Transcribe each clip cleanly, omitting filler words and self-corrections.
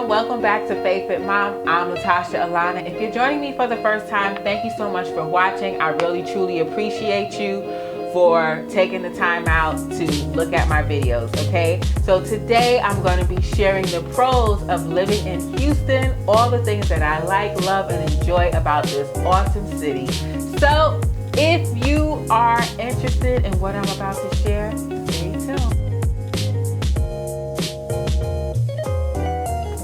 everyone, welcome back to Faith Fit Mom. I'm Latasha Alana. If you're joining me for the first time, thank you so much for watching. I really truly appreciate you for taking the time out to look at my videos, okay? So today I'm going to be sharing the pros of living in Houston, all the things that I like, love, and enjoy about this awesome city. So if you are interested in what I'm about to share, stay tuned.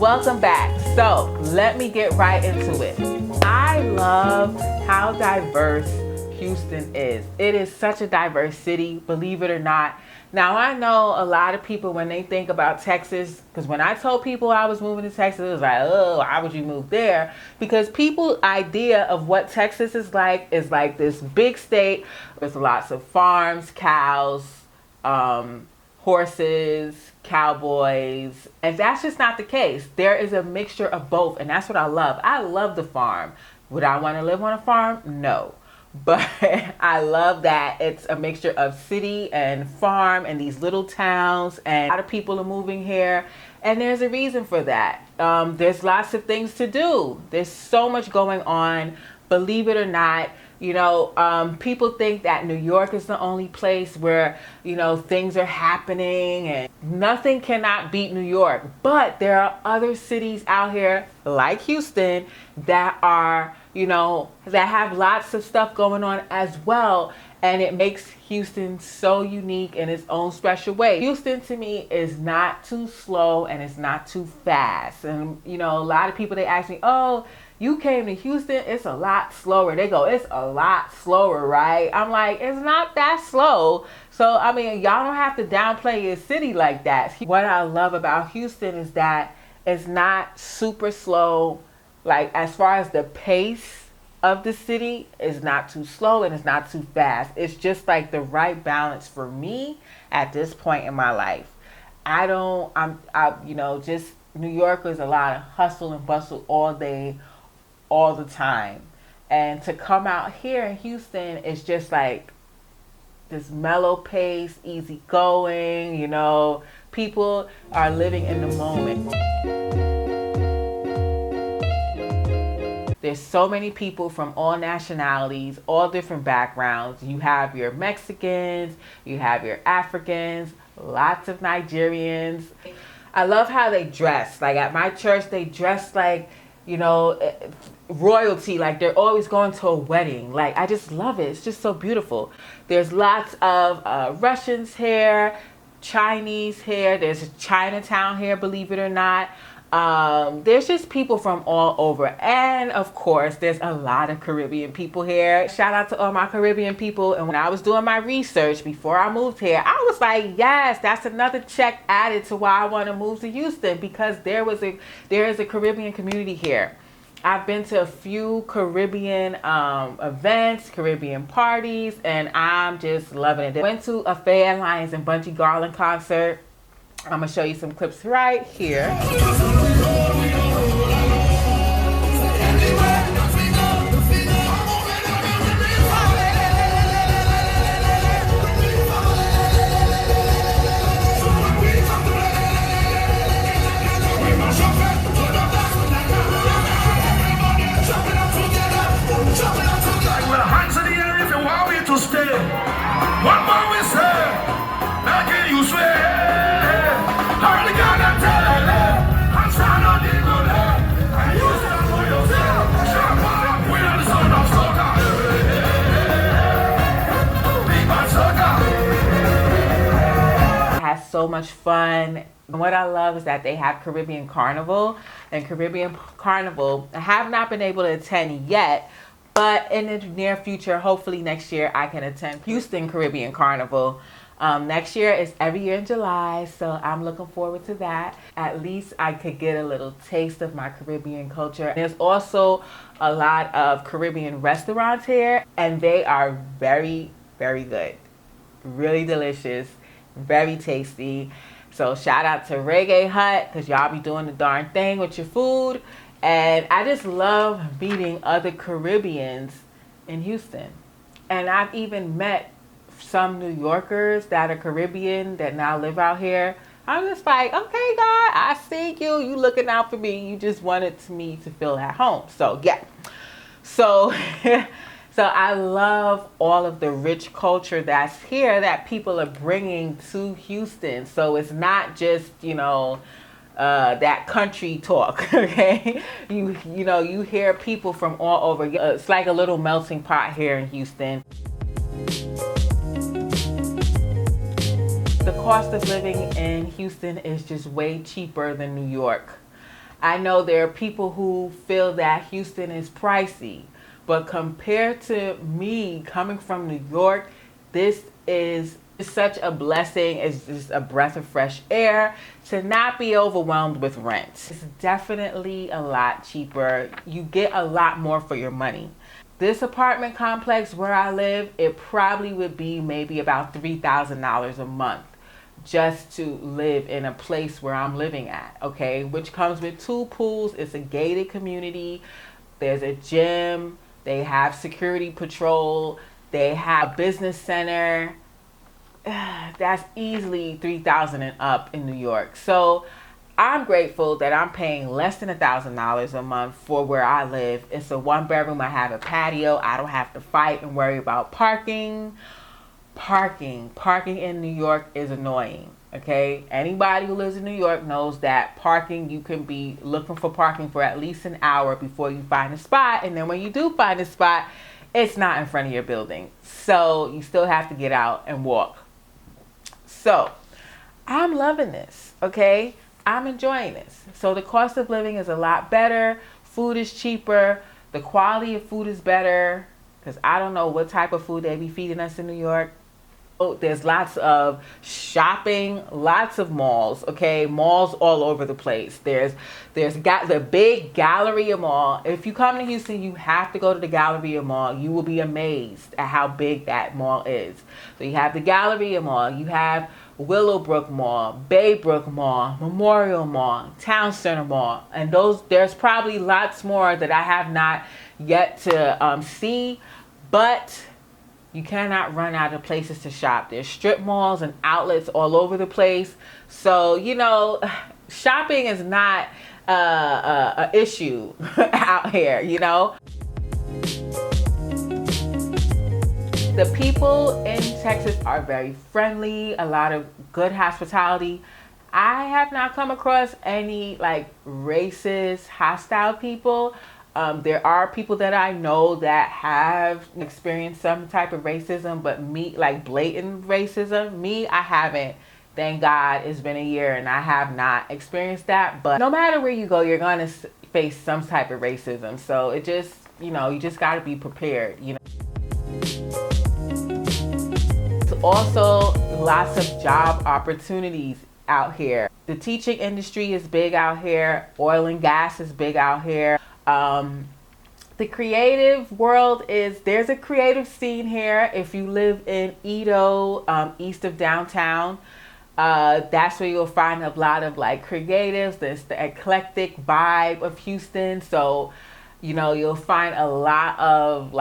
Welcome back. So let me get right into it. I love how diverse Houston is. It is such a diverse city, believe it or not. Now I know a lot of people when they think about Texas, because when I told people I was moving to Texas, it was like, oh, why would you move there? Because people's idea of what Texas is like this big state with lots of farms, cows, horses, cowboys, and that's just not the case. There is a mixture of both, and that's what I love. I love the farm. Would I want to live on a farm? No. But I love that it's a mixture of city and farm and these little towns, and a lot of people are moving here, and there's a reason for that. There's lots of things to do. There's so much going on, believe it or not. You know, people think that New York is the only place where, you know, things are happening and nothing cannot beat New York. But there are other cities out here like Houston that are, you know, that have lots of stuff going on as well. And it makes Houston so unique in its own special way. Houston to me is not too slow and it's not too fast. And, you know, a lot of people, they ask me, oh, you came to Houston, it's a lot slower. They go, it's a lot slower, right? I'm like, it's not that slow. So, I mean, y'all don't have to downplay your city like that. What I love about Houston is that it's not super slow. Like, as far as the pace of the city is not too slow and it's not too fast. It's just like the right balance for me at this point in my life. You know, just New York is a lot of hustle and bustle all day, all the time. And to come out here in Houston is just like this mellow pace, easy going, you know, people are living in the moment. There's so many people from all nationalities, all different backgrounds. You have your Mexicans, you have your Africans, lots of Nigerians. I love how they dress. Like at my church, they dress like, you know, royalty, like they're always going to a wedding. Like, I just love it. It's just so beautiful. There's lots of Russians here, Chinese here. There's a Chinatown here, believe it or not. There's just people from all over. And of course, there's a lot of Caribbean people here. Shout out to all my Caribbean people. And when I was doing my research before I moved here, I was like, yes, that's another check added to why I want to move to Houston, because there is a Caribbean community here. I've been to a few Caribbean events, Caribbean parties, and I'm just loving it. I went to a Faye Lions and Bungie Garland concert. I'm going to show you some clips right here. So much fun. And what I love is that they have Caribbean Carnival, and Caribbean Carnival I have not been able to attend yet, but in the near future, hopefully next year, I can attend Houston Caribbean Carnival. Next year is every year in July, so I'm looking forward to that. At least I could get a little taste of my Caribbean culture. There's also a lot of Caribbean restaurants here, and they are very, very good. Really delicious. Very tasty. So shout out to Reggae Hut, because y'all be doing the darn thing with your food. And I just love meeting other Caribbeans in Houston. And I've even met some New Yorkers that are Caribbean that now live out here. I'm just like, okay, God, I see you. You looking out for me. You just wanted me to feel at home. So yeah. So, so I love all of the rich culture that's here that people are bringing to Houston. So it's not just, that country talk. Okay, you hear people from all over. It's like a little melting pot here in Houston. The cost of living in Houston is just way cheaper than New York. I know there are people who feel that Houston is pricey, but compared to me coming from New York, this is such a blessing. It's just a breath of fresh air to not be overwhelmed with rent. It's definitely a lot cheaper. You get a lot more for your money. This apartment complex where I live, it probably would be maybe about $3,000 a month just to live in a place where I'm living at, okay? Which comes with 2 pools. It's a gated community. There's a gym. They have security patrol. They have a business center. That's easily $3,000 and up in New York. So I'm grateful that I'm paying less than $1,000 a month for where I live. It's a 1-bedroom. I have a patio. I don't have to fight and worry about parking. Parking in New York is annoying. Okay, anybody who lives in New York knows that parking, you can be looking for parking for at least an hour before you find a spot, and then when you do find a spot, it's not in front of your building, so you still have to get out and walk. So I'm loving this. Okay, I'm enjoying this. So the cost of living is a lot better. Food is cheaper. The quality of food is better, because I don't know what type of food they be feeding us in New York. Oh, there's lots of shopping, lots of malls, okay? Malls all over the place. There's got the big Galleria Mall. If you come to Houston, you have to go to the Galleria Mall. You will be amazed at how big that mall is. So you have the Galleria Mall, you have Willowbrook Mall, Baybrook Mall, Memorial Mall, Town Center Mall, and there's probably lots more that I have not yet to see, but you cannot run out of places to shop. There's strip malls and outlets all over the place. So, shopping is not an issue out here, The people in Texas are very friendly, a lot of good hospitality. I have not come across any racist, hostile people. There are people that I know that have experienced some type of racism, but blatant racism, I haven't. Thank God it's been a year and I have not experienced that. But no matter where you go, you're going to face some type of racism. So it just, you just got to be prepared, Also, lots of job opportunities out here. The teaching industry is big out here. Oil and gas is big out here. The creative world there's a creative scene here. If you live in Edo, east of downtown, that's where you'll find a lot of creatives. There's the eclectic vibe of Houston. So, you'll find a lot of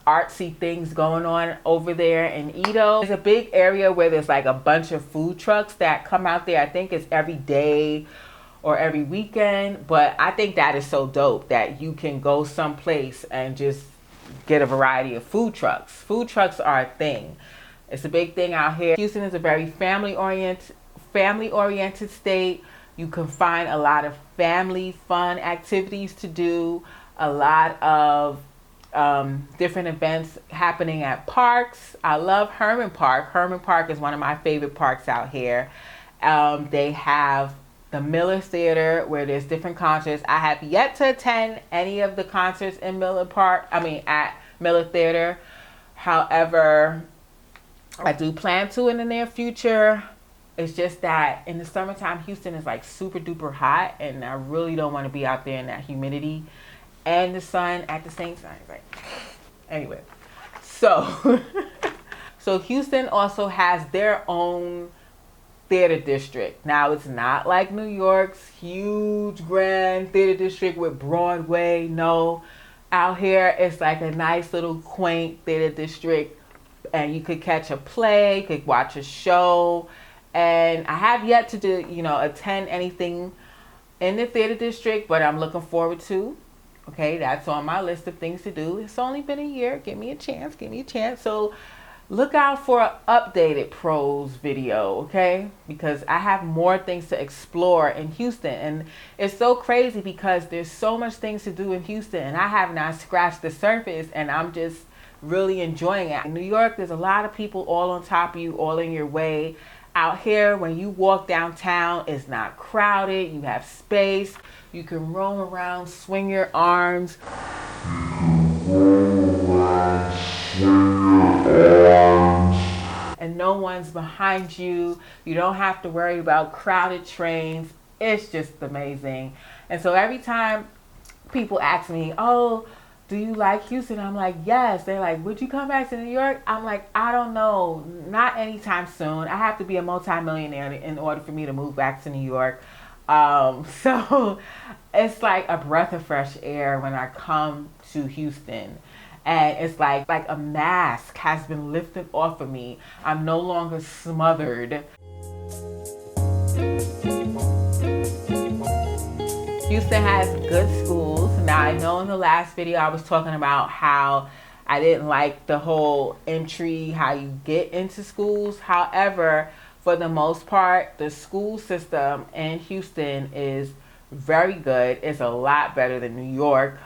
artsy things going on over there in Edo. There's a big area where there's a bunch of food trucks that come out there. I think it's every day or every weekend, but I think that is so dope that you can go someplace and just get a variety of food trucks. Food trucks are a thing. It's a big thing out here. Houston is a very family-oriented state. You can find a lot of family fun activities to do, a lot of different events happening at parks. I love Herman Park. Herman Park is one of my favorite parks out here. They have the Miller Theater where there's different concerts. I have yet to attend any of the concerts in at Miller Theater. However, I do plan to in the near future. It's just that in the summertime, Houston is super duper hot, and I really don't want to be out there in that humidity and the sun at the same time. Anyway, so so Houston also has their own theater district. Now, it's not like New York's huge grand theater district with Broadway. No, out here it's a nice little quaint theater district, and you could catch a play, could watch a show, And I have yet to do, attend anything in the theater district, but I'm looking forward to. Okay, that's on my list of things to do. It's only been a year. Give me a chance. Give me a chance. So look out for an updated pros video, okay? Because I have more things to explore in Houston. And it's so crazy because there's so much things to do in Houston, and I have not scratched the surface, and I'm just really enjoying it. In New York, there's a lot of people all on top of you, all in your way. Out here, when you walk downtown, it's not crowded. You have space. You can roam around, swing your arms. And no one's behind you. You don't have to worry about crowded trains. It's just amazing. And so every time people ask me, oh, do you like Houston? I'm like, yes. They're like, would you come back to New York? I'm like, I don't know. Not anytime soon. I have to be a multimillionaire in order for me to move back to New York. So it's like a breath of fresh air when I come to Houston. And it's like a mask has been lifted off of me. I'm no longer smothered. Houston has good schools. Now, I know in the last video I was talking about how I didn't like the whole entry, how you get into schools. However, for the most part, the school system in Houston is very good. It's a lot better than New York.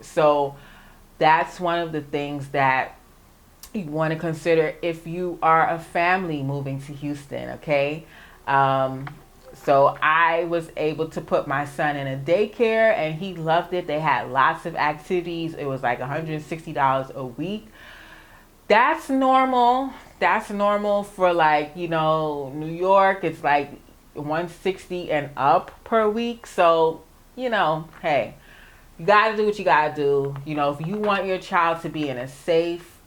So that's one of the things that you want to consider if you are a family moving to Houston, okay? So I was able to put my son in a daycare, and he loved it. They had lots of activities. It was like $160 a week. That's normal. That's normal for New York. It's like $160 and up per week. So, hey, you got to do what you got to do. If you want your child to be in a safe,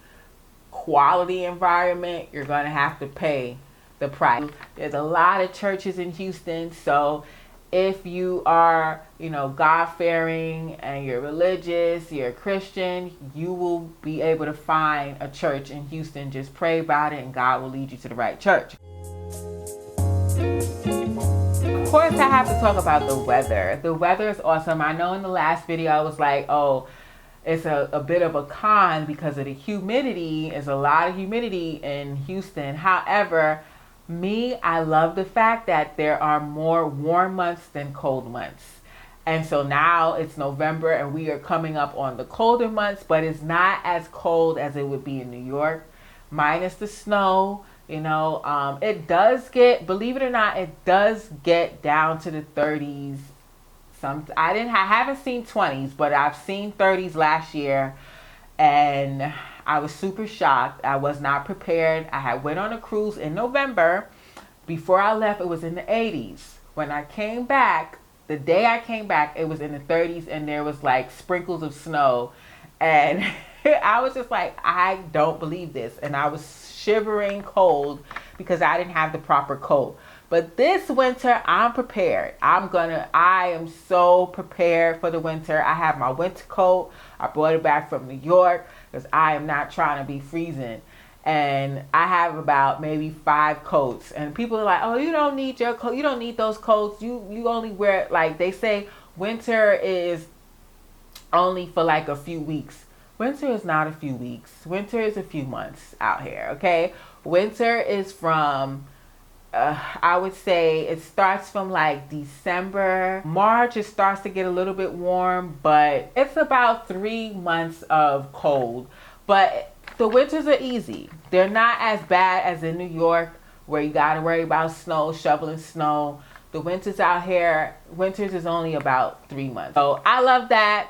quality environment, you're going to have to pay the price. There's a lot of churches in Houston, so if you are, God-fearing and you're religious, you're a Christian, you will be able to find a church in Houston. Just pray about it and God will lead you to the right church. Of course, I have to talk about the weather. The weather is awesome. I know in the last video I was like, oh, it's a bit of a con because of the humidity. There's a lot of humidity in Houston. However, I love the fact that there are more warm months than cold months. And so now it's November and we are coming up on the colder months, but it's not as cold as it would be in New York, minus the snow. It does get, believe it or not, it does get down to the 30s. I haven't seen 20s, but I've seen 30s last year, and I was super shocked. I was not prepared. I had went on a cruise in November. Before I left, it was in the 80s. When I came back, the day I came back, it was in the 30s, and there was like sprinkles of snow. And I was just like, I don't believe this. And I was shivering cold because I didn't have the proper coat. But this winter, I'm prepared. I am so prepared for the winter. I have my winter coat. I brought it back from New York because I am not trying to be freezing. And I have about maybe 5 coats. And people are like, oh, you don't need your coat. You don't need those coats. You only wear, they say winter is only for like a few weeks. Winter is not a few weeks. Winter is a few months out here, okay? Winter is from... I would say it starts from like December. March, it starts to get a little bit warm, but it's about 3 months of cold. But the winters are easy. They're not as bad as in New York where you got to worry about snow, shoveling snow. The winters out here, winters is only about 3 months. So I love that.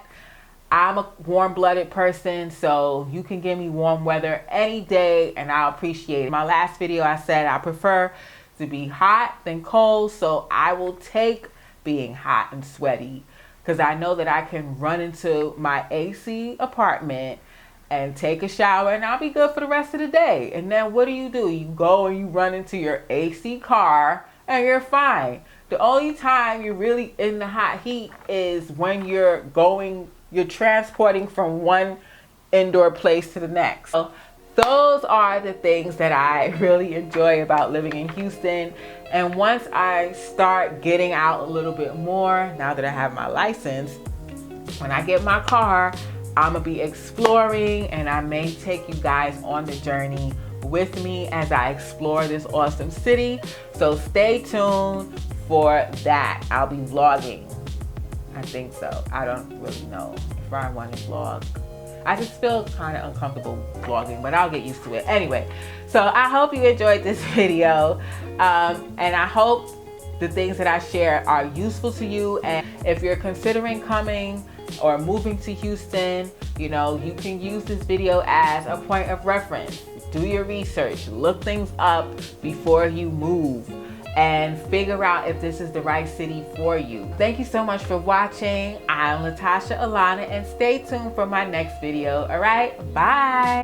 I'm a warm-blooded person, so you can give me warm weather any day and I'll appreciate it. In my last video, I said I prefer to be hot than cold, so I will take being hot and sweaty because I know that I can run into my AC apartment and take a shower and I'll be good for the rest of the day. And then what do? You go and you run into your AC car and you're fine. The only time you're really in the hot heat is when you're transporting from one indoor place to the next. So those are the things that I really enjoy about living in Houston. And once I start getting out a little bit more, now that I have my license, when I get my car, I'm gonna be exploring, and I may take you guys on the journey with me as I explore this awesome city. So stay tuned for that. I'll be vlogging. I think so. I don't really know if I want to vlog. I just feel kind of uncomfortable vlogging, but I'll get used to it. Anyway, so I hope you enjoyed this video, and I hope the things that I share are useful to you. And if you're considering coming or moving to Houston, you know, you can use this video as a point of reference. Do your research, look things up before you move, and figure out if this is the right city for you. Thank you so much for watching. I'm Latasha Alana, and stay tuned for my next video. All right, bye.